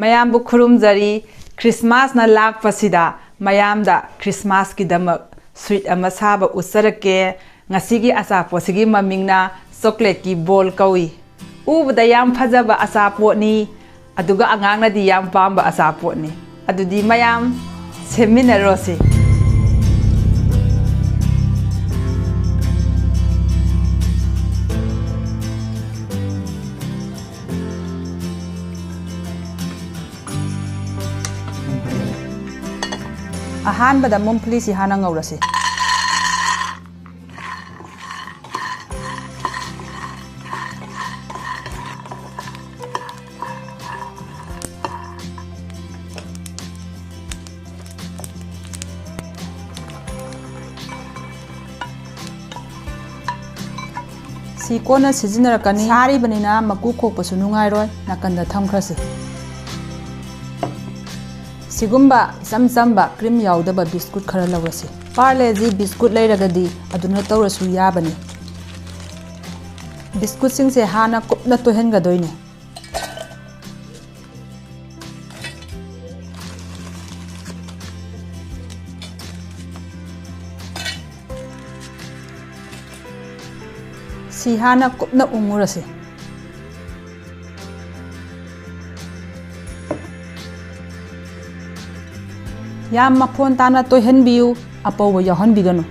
mayam bu khurumjari Christmas na lakpasida mayamda Christmas ki damak sweet ama saba usarake ngasigi asapo sigi mamingna chocolate ki bol kawi ubada yam phajaba asapo ni aduga angangna di yam pamba asapo ni adudi mayam seminarosi ahan bada mumpli si hana ngaurasi si kona sizinnarakani sari banina maku khokpasu nungai roi nakanda thamkhrasi sigumba isam samba cream yaudaba biscuit khara lawrasi parleji biscuit leiragadi aduna tawrasu yabani biscuit singse hana kupna tohengadoine si hana kupna umurasi yam maphon tana tohenbiu apaw yahanbiganu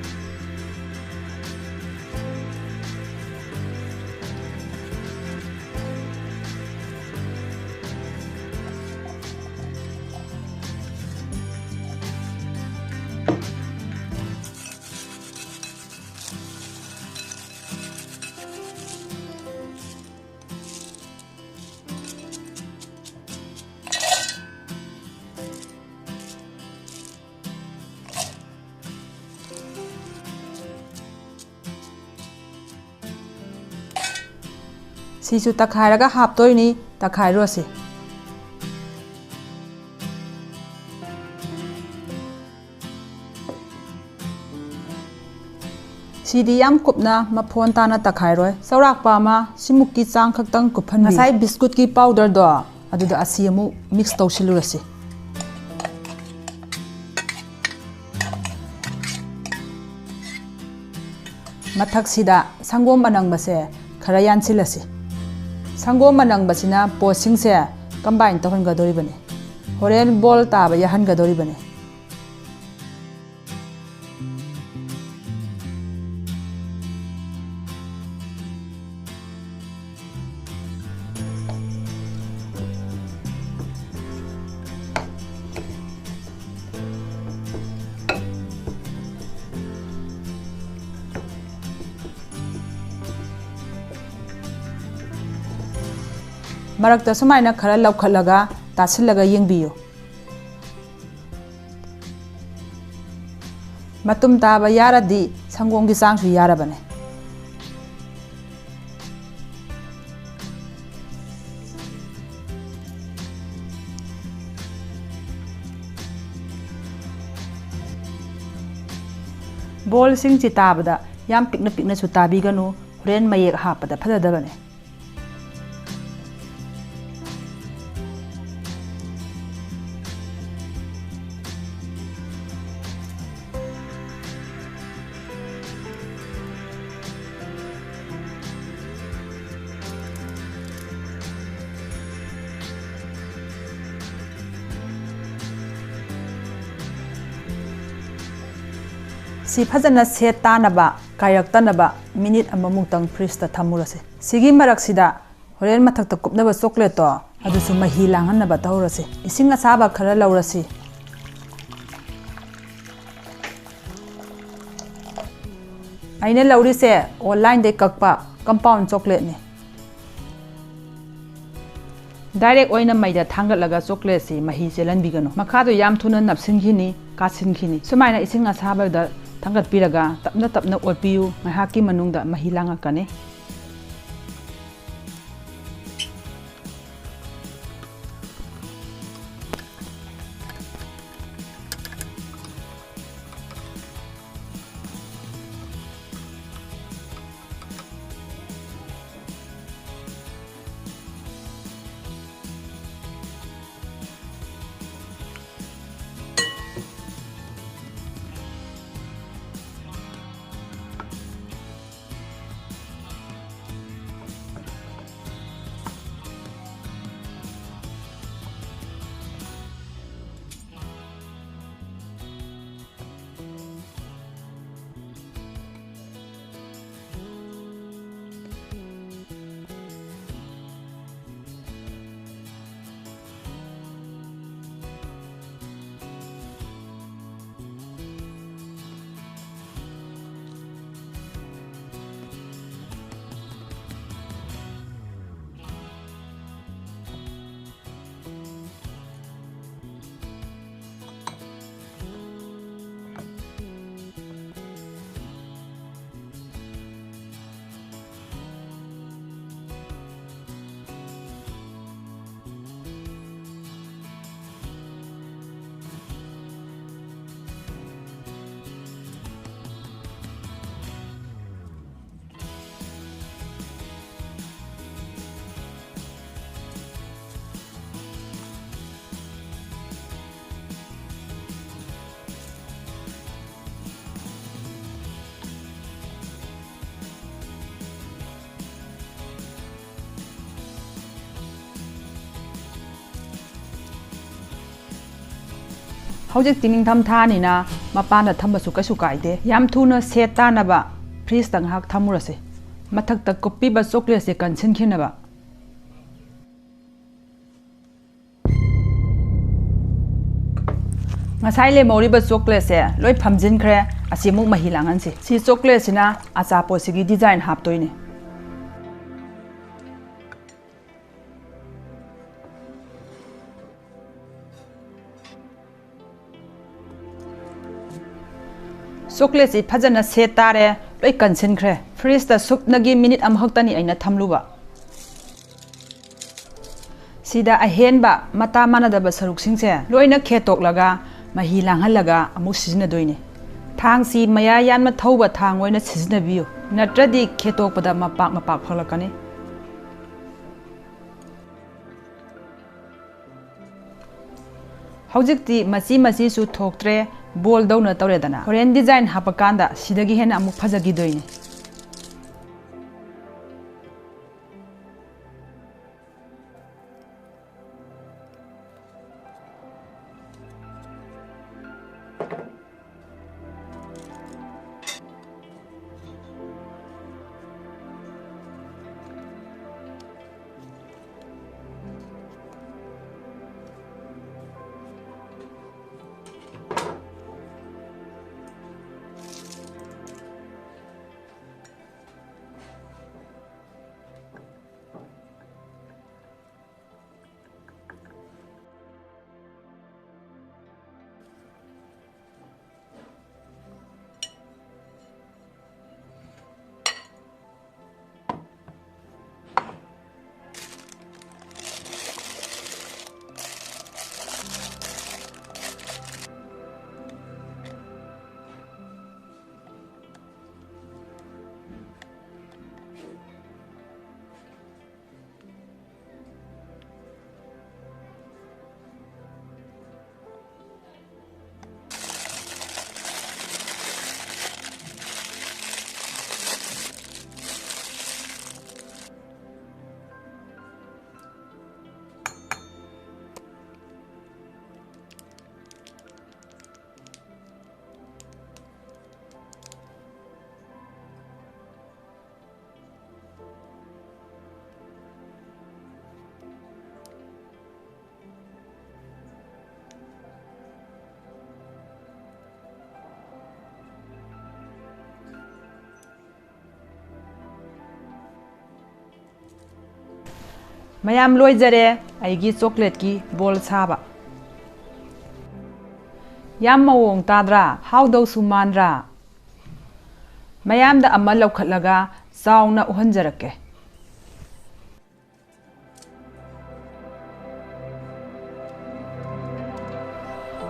sisu takhairaga haptoini takhairosi sidi yam kupna maphon tana takhairoi saurakpa ma simukki chang khaktang kuphan nasai biscuit ki powder do aduda asiamu mix tawsilurasi mathak sida sangom manangbase khara yansilasi sangom manangbasina posingse combine tohangadoribani horen bol taba yahangadoribani marakta sumaina khara laukhalaga tasilaga yengbiyo matum taba yaradi sangomgi changsu yarabane bol sing chi tabada yam pikna su tabiganu horen mayek hapada phadadabane si phajana set tanaba kayak tanaba minute amamungtang freeze ta thamurase sigi maraksida horen mathakta kupnaba chocolate to adusu mahi langanaba tawrase isinga saba khara laurasi aine laurise online de kakpa compound chocolate ni direct oina maida thangatlaga chocolate si mahi chelan bigano makhado yam thuna napsinghini kasinghini sumaina isinga saba da thangat piraga tapna otpiu mahaki manungda mahilanga kane ꯍꯧꯖꯤꯛꯇꯤ ꯅꯤꯡꯊꯝ ꯊꯥꯅꯤꯅ ꯃꯄꯥꯟꯗ ꯊꯝꯕꯁꯨ ꯀꯩꯁꯨ ꯀꯥꯏꯗꯦ ꯌꯥꯝ ꯊꯨꯅ set ꯇꯥꯅꯕ ꯐ꯭ꯔꯤꯖꯇ ꯉꯥꯏꯍꯥꯛ ꯊꯝꯃꯨꯔꯁꯤ ꯃꯊꯛꯇ ꯀꯨꯞꯄꯤꯕ ꯆꯣꯀ꯭ꯂꯦꯠꯁꯦ ꯀꯟꯁꯤꯟꯈꯤꯅꯕ ꯉꯁꯥꯏ ꯂꯦꯝꯍꯧꯔꯤꯕ ꯆꯣꯀ꯭ꯂꯦꯠꯁꯦ ꯂꯣꯏ ꯐꯝꯖꯤꯟꯈ꯭ꯔꯦ ꯑꯁꯤ ꯑꯃꯨꯛ ꯃꯍꯤ ꯂꯥꯡꯍꯟꯁꯤ ꯁꯤ ꯆꯣꯀ꯭ꯂꯦꯠꯁꯤꯅ ꯑꯆꯥꯄꯣꯠꯁꯤꯒꯤ ꯗꯤꯖꯥꯏꯟ ꯍꯥꯞꯇꯣꯏꯅꯤ ꯆꯣꯀ꯭ꯂꯦꯠꯁꯤ ꯐꯖꯅ ꯁꯦꯠ ꯇꯥꯔꯦ ꯂꯣꯏ ꯀꯟꯁꯤꯟꯈ꯭ꯔꯦ ꯐ꯭ꯔꯤꯖꯇ ꯁꯨꯞꯅꯒꯤ ꯃꯤꯅꯤꯠ ꯑꯃꯈꯛꯇꯅꯤ ꯑꯩꯅ ꯊꯝꯂꯨꯕ ꯁꯤꯗ ꯑꯍꯦꯟꯕ ꯃꯇꯥ ꯃꯥꯟꯅꯗꯕ ꯁꯔꯨꯛꯁꯤꯡꯁꯦ ꯂꯣꯏꯅ ꯈꯦꯠꯇꯣꯛꯂꯒ ꯃꯍꯤ ꯂꯥꯡꯍꯜꯂꯒ ꯑꯃꯨꯛ ꯁꯤꯖꯤꯟꯅꯗꯣꯏꯅꯤ ꯊꯥꯡꯁꯤ ꯃꯌꯥ ꯌꯥꯝꯅ ꯊꯧꯕ ꯊꯥꯡ ꯑꯣꯏꯅ ꯁꯤꯖꯤꯟꯅꯕꯤꯌꯨ ꯅꯠꯇ꯭ꯔꯗꯤ ꯈꯦꯠꯇꯣꯛꯄꯗ ꯃꯄꯥꯛ ꯐꯛꯂꯛꯀꯅꯤ ꯍꯧꯖꯤꯛꯇꯤ ꯃꯆꯤꯁꯨ ꯊꯣꯛꯇ꯭ꯔꯦ ꯕꯣꯜꯗꯧꯅ ꯇꯧꯔꯦꯗꯅ ꯍꯣꯔꯦꯟ ꯗꯤꯖꯥꯏꯟ ꯍꯥꯞꯄꯀꯥꯟꯗ ꯁꯤꯗꯒꯤ ꯍꯦꯟꯅ ꯑꯃꯨꯛ ꯐꯖꯈꯤꯗꯣꯏꯅꯤ ꯃꯌꯥꯝ ꯂꯣꯏꯖꯔꯦ ꯑꯩꯒꯤ ꯆꯣꯀ꯭ꯂꯦꯠꯀꯤ ꯕꯣꯜ ꯁꯥꯕ ꯌꯥꯝ ꯃꯑꯣꯡ ꯇꯥꯗ꯭ꯔꯥ ꯍꯥꯎꯗꯧꯁꯨ ꯃꯥꯟꯗ꯭ꯔꯥ ꯃꯌꯥꯝꯗ ꯑꯃ ꯂꯧꯈꯠꯂꯒ ꯆꯥꯎꯅ ꯎꯍꯟꯖꯔꯛꯀꯦ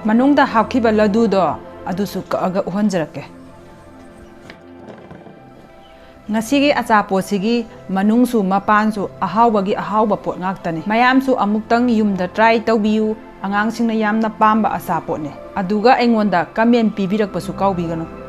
ꯃꯅꯨꯡꯗ ꯍꯥꯞꯈꯤꯕ ꯂꯗꯨꯗꯣ ꯑꯗꯨꯁꯨ ꯀꯛꯑꯒ ꯎꯍꯟꯖꯔꯛꯀꯦ ꯉꯁꯤꯒꯤ ꯑꯆꯥꯄꯣꯠꯁꯤꯒꯤ ꯃꯅꯨꯡꯁꯨ ꯃꯄꯥꯟꯁꯨ ꯑꯍꯥꯎꯕꯒꯤ ꯑꯍꯥꯎꯕ ꯄꯣꯠ ꯉꯥꯛꯇꯅꯤ ꯃꯌꯥꯝꯁꯨ ꯑꯃꯨꯛꯇꯪ ꯌꯨꯝꯗ ꯇ꯭ꯔꯥꯏ ꯇꯧꯕꯤꯌꯨ ꯑꯉꯥꯡꯁꯤꯡꯅ ꯌꯥꯝꯅ ꯄꯥꯝꯕ ꯑꯆꯥꯄꯣꯠꯅꯤ ꯑꯗꯨꯒ ꯑꯩꯉꯣꯟꯗ ꯀꯃꯦꯟ ꯄꯤꯕꯤꯔꯛꯄꯁꯨ ꯀꯥꯎꯕꯤꯒꯅꯨ